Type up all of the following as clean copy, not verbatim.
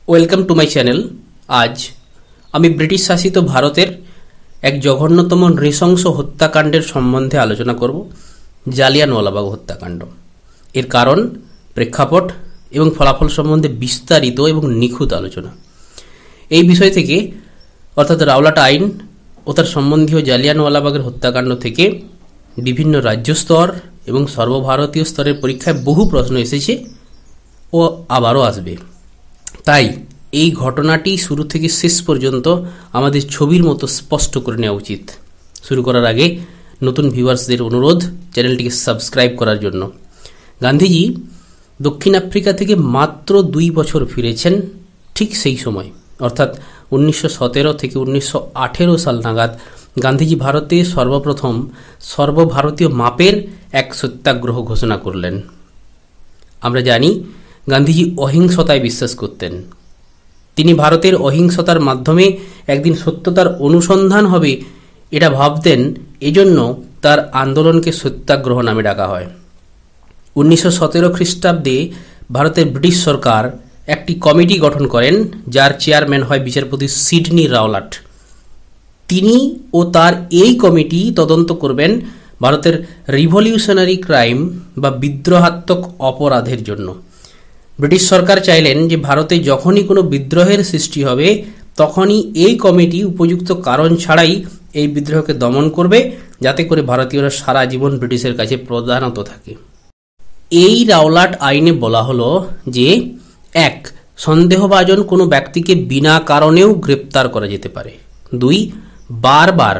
Welcome to my channel. আজ আমি British শাসিত ভারতের এক জঘন্যতম নৃশংস হত্যাকাণ্ডের সম্বন্ধে আলোচনা করব, জালিয়ানওয়ালাবাগ হত্যাকাণ্ড। এর কারণ, প্রেক্ষাপট এবং ফলাফল সম্বন্ধে বিস্তারিত এবং নিখুঁত আলোচনা। এই বিষয় থেকে অর্থাৎ রাওলাট আইন ও তার সম্বন্ধীয় জালিয়ানওয়ালাবাগের হত্যাকাণ্ড থেকে বিভিন্ন রাজ্য স্তর এবং সর্বভারতীয় স্তরের পরীক্ষায় বহু প্রশ্ন এসেছে ও আবারও আসবে। তাই এই ঘটনাটি শুরু থেকে শেষ পর্যন্ত আমাদের ছবির মতো স্পষ্ট করে নেওয়া উচিত। শুরু করার আগে নতুন ভিউয়ার্সদের অনুরোধ চ্যানেলটিকে সাবস্ক্রাইব করার জন্য। গান্ধীজি দক্ষিণ আফ্রিকা থেকে মাত্র 2 বছর ফিরেছেন। ঠিক সেই সময় অর্থাৎ 1917 থেকে 1918 সাল নাগাদ গান্ধীজি ভারতে সর্বপ্রথম সর্বভারতীয় মাপের এক সত্যাগ্রহ ঘোষণা করলেন। আমরা জানি গান্ধীজি অহিংসতায় বিশ্বাস করতেন। তিনি ভারতের অহিংসতার মাধ্যমে একদিন সত্যতার অনুসন্ধান হবে এটা ভাবতেন। এজন্য তার আন্দোলনকে সত্যাগ্রহ নামে ডাকা হয়। 1917 খ্রিস্টাব্দে ভারতের ব্রিটিশ সরকার একটি কমিটি গঠন করেন, যার চেয়ারম্যান হয় বিচারপতি সিডনি রাওলাট। তিনি ও তার এই কমিটি তদন্ত করবেন ভারতের রিভলিউশনারি ক্রাইম বা বিদ্রোহাত্মক অপরাধের জন্য। ব্রিটিশ সরকার চাইলেন যে ভারতে যখনই কোনো বিদ্রোহের সৃষ্টি হবে তখনই এই কমিটি উপযুক্ত কারণ ছাড়াই এই বিদ্রোহকে দমন করবে, যাতে করে ভারতীয়রা সারা জীবন ব্রিটিশের কাছে প্রধানত থাকে। এই রাওলাট আইনে বলা হলো যে 1. সন্দেহভাজন কোনো ব্যক্তিকে বিনা কারণেও গ্রেপ্তার করা যেতে পারে। 2. বারবার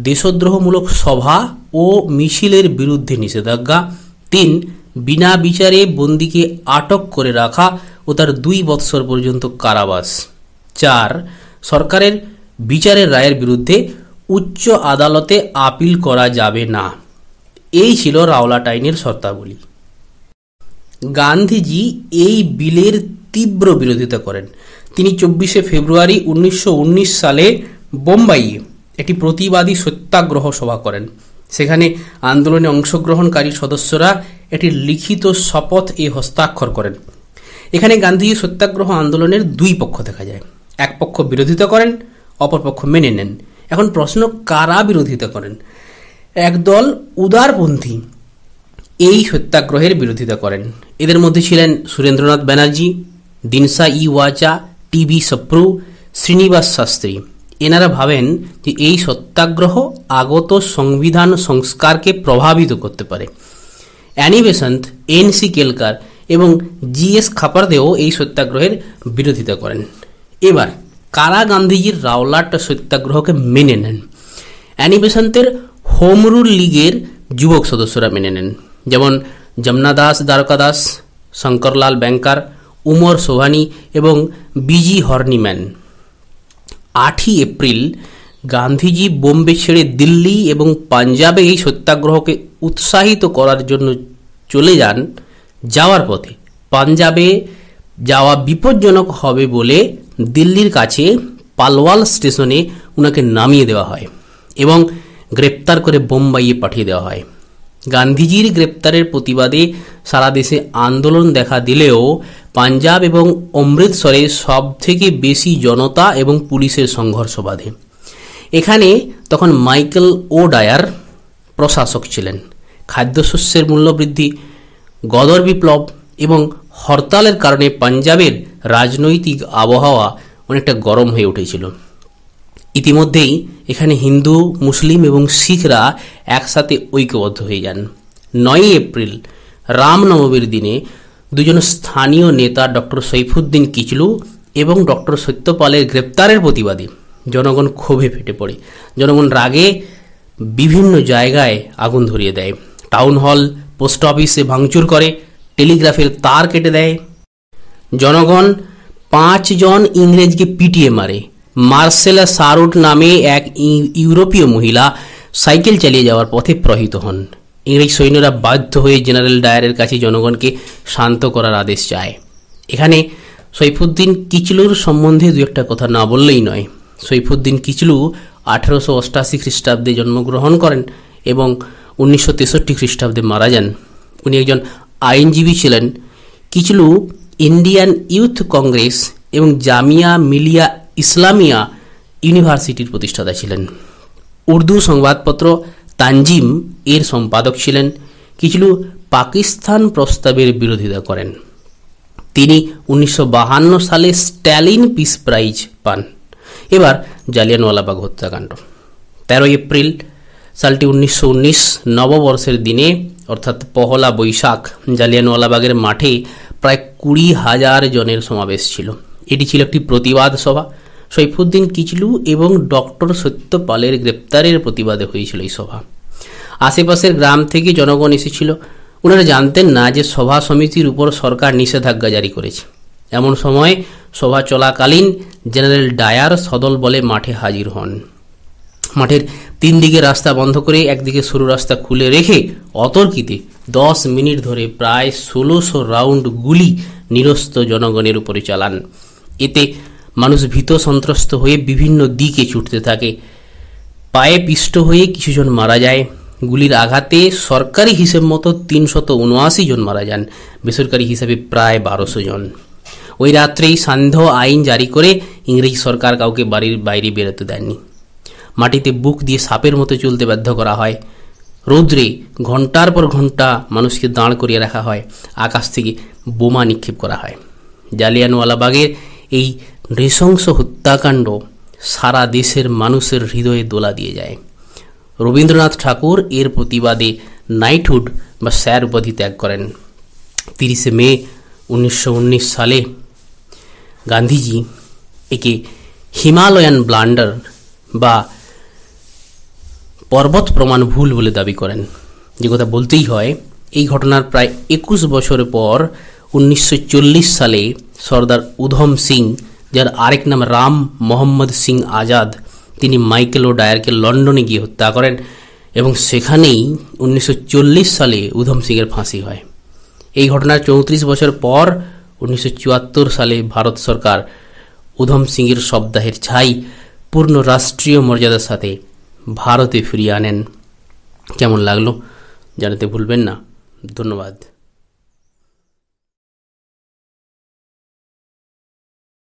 দেশদ্রোহমূলক সভা ও মিছিলের বিরুদ্ধে নিষেধাজ্ঞা। 3. বিনা বিচারে বন্দীকে আটক করে রাখা ও তার 2 বৎসর পর্যন্ত কারাবাস। 4. সরকারের বিচারের রায়ের বিরুদ্ধে উচ্চ আদালতে আপিল করা যাবে না। এই ছিল রাওলাট আইনের শর্তাবলী। গান্ধীজি এই বিলের তীব্র বিরোধিতা করেন। তিনি 24শে ফেব্রুয়ারি 1919 সালে বোম্বাইয়ে একটি প্রতিবাদী সত্যাগ্রহ সভা করেন। সেখানে আন্দোলনে অংশগ্রহণকারী সদস্যরা একটি লিখিত শপথ হস্তাক্ষর করেন। এখানে গান্ধীজি সত্যাগ্রহ আন্দোলনের 2 পক্ষ দেখা যায়। এক পক্ষ বিরোধিতা করেন, অপর পক্ষ মেনে নেন। এখন প্রশ্ন, কারা বিরোধিতা করেন? একদল উদারপন্থী এই সত্যাগ্রহের বিরোধিতা করেন। এদের মধ্যে ছিলেন সুরেন্দ্রনাথ ব্যানার্জি, দিনসা ওয়াচা, টিবি সপ্রু, শ্রীনিবাস শাস্ত্রী। এনারা ভাবেন যে এই সত্যাগ্রহ আগত সংবিধান সংস্কারকে প্রভাবিত করতে পারে। Annie Besant, এন.সি. কেলকার এবং জি.এস. খাপারদেও এই সত্যাগ্রহের বিরোধিতা করেন। এবার কারা গান্ধীজির রাওলাট সত্যাগ্রহকে মেনে নেন? অ্যানি বেসান্তের হোম রুল লীগের যুবক সদস্যরা মেনে নেন, যেমন যমুনা দাস দ্বারকাদাস, শঙ্করলাল ব্যাংকার, উমর সোভানি এবং বিজি হর্নিম্যান। 8ই এপ্রিল গান্ধীজি বোম্বে ছেড়ে দিল্লি এবং পাঞ্জাবে এই সত্যাগ্রহকে উৎসাহিত করার জন্য চলে যান। যাওয়ার পথে পাঞ্জাবে যাওয়া বিপজ্জনক হবে বলে দিল্লির কাছে পালওয়াল স্টেশনে ওনাকে নামিয়ে দেওয়া হয় এবং গ্রেপ্তার করে বোম্বাইয়ে পাঠিয়ে দেওয়া হয়। গান্ধীজির গ্রেপ্তারের প্রতিবাদে সারা দেশে আন্দোলন দেখা দিলেও পাঞ্জাব এবং অমৃতসরে সব থেকে বেশি জনতা এবং পুলিশের সংঘর্ষ বাধে। এখানে তখন মাইকেল ও ডায়ার প্রশাসক ছিলেন। খাদ্যশস্যের মূল্যবৃদ্ধি, গদর বিপ্লব এবং হরতালের কারণে পাঞ্জাবের রাজনৈতিক আবহাওয়া অনেকটা গরম হয়ে উঠেছিল। ইতিমধ্যেই এখানে হিন্দু, মুসলিম এবং শিখরা একসাথে ঐক্যবদ্ধ হয়ে যান। 9ই এপ্রিল রামনবমীর দিনে 2জন স্থানীয় নেতা ডক্টর সৈফুদ্দিন কিচলু এবং ডক্টর সত্যপালের গ্রেপ্তারের প্রতিবাদে জনগণ ক্ষোভে ফেটে পড়ে। জনগণ রাগে বিভিন্ন জায়গায় আগুন ধরিয়ে দেয়। টাউন হল, পোস্ট অফিসে ভাঙচুর করে, টেলিগ্রাফের তার কেটে দেয়। জনগণ 5 জন ইংরেজকে পিটিয়ে মারে। মার্সেলা সারুট নামে এক ইউরোপীয় মহিলা সাইকেল চালিয়ে যাওয়ার পথে প্রহৃত হন। ইংরেজ সৈন্যরা বাধ্য হয়ে জেনারেল ডায়ারের কাছে জনগণকে শান্ত করার আদেশ চায়। এখানে সৈফুদ্দিন কিচলুর সম্বন্ধে 2-একটা কথা না বললেই নয়। সৈফুদ্দিন কিচলু 1888 খ্রিস্টাব্দে জন্মগ্রহণ করেন এবং 1963 খ্রিস্টাব্দে মারা যান। উনি একজন আইনজীবী ছিলেন। কিচলু ইন্ডিয়ান ইউথ কংগ্রেস এবং জামিয়া মিলিয়া ইসলামিয়া ইউনিভার্সিটির প্রতিষ্ঠাতা ছিলেন। উর্দু সংবাদপত্র তানজিম এর সম্পাদক ছিলেন। কিছু পাকিস্তান প্রস্তাবের বিরোধিতা করেন। তিনি 1952 সালে স্ট্যালিন পিস প্রাইজ পান। এবার জালিয়ানওয়ালাবাগ হত্যাকাণ্ড। 13 এপ্রিল সালটি 1919 নববর্ষের দিনে অর্থাৎ পহলা বৈশাখ জালিয়ানওয়ালাবাগের মাঠে প্রায় 20,000 জনের সমাবেশ ছিল। এটি ছিল একটি প্রতিবাদ সভা। সৈফুদ্দিন কিচলু এবং ডক্টর সত্যপালের গ্রেপ্তারের প্রতিবাদে হয়েছিল এই সভা। আশেপাশের গ্রাম থেকে জনগণ এসেছিল। ওনারা জানতেন না যে সভা সমিতির উপর সরকার নিষেধাজ্ঞা জারি করেছে। এমন সময় সভা চলাকালীন জেনারেল ডায়ার সদল বলে মাঠে হাজির হন। মাঠের 3 দিকে রাস্তা বন্ধ করে একদিকে সরু রাস্তা খুলে রেখে অতর্কিতে 10 মিনিট ধরে প্রায় 1600 রাউন্ড গুলি নিরস্ত্র জনগণের উপরে চালান। এতে মানুষ ভীত সন্ত্রস্ত হয়ে বিভিন্ন দিকে ছুটতে থাকে। পায়ে পিষ্ট হয়ে কিছুজন মারা যায়। গুলির আঘাতে সরকারি হিসেব মতো 379 জন মারা যান, বেসরকারি হিসাবে প্রায় 1200 জন। ওই রাত্রেই সান্ধ্য আইন জারি করে ইংরেজ সরকার কাউকে বাড়ির বাইরে বেরোতে দেননি। মাটিতে বুক দিয়ে সাপের মতো চলতে বাধ্য করা হয়। রৌদ্রে ঘন্টার পর ঘন্টা মানুষকে দাঁড় করিয়ে রাখা হয়। আকাশ থেকে বোমা নিক্ষেপ করা হয়। জালিয়ানওয়ালাবাগের এই নৃশংস হত্যাকাণ্ড সারা দেশের মানুষের হৃদয়ে দোলা দিয়ে যায়। রবীন্দ্রনাথ ঠাকুর এর প্রতিবাদে নাইটহুড বা স্যার উপাধি ত্যাগ করেন। 30 মে 1919 সালে গান্ধীজি একে হিমালয়ান ব্লান্ডার বা পর্বত প্রমাণ ভুল বলে দাবি করেন। যে কথা বলতেই হয়, এই ঘটনার প্রায় 21 বছর পর 1940 সালে সর্দার উধম সিং, যার আরেক নাম রাম মোহাম্মদ সিং আজাদ, তিনি মাইকেল ও ডায়ারকে লন্ডনে গিয়ে হত্যা করেন এবং সেখানেই 1940 সালে উধম সিংয়ের ফাঁসি হয়। এই ঘটনার 34 বছর পর 1974 সালে ভারত সরকার উধম সিংয়ের শবদাহের ছাই পূর্ণ রাষ্ট্রীয় মর্যাদার সাথে ভারতে ফিরিয়ে আনেন। কেমন লাগলো জানাতে ভুলবেন না। ধন্যবাদ।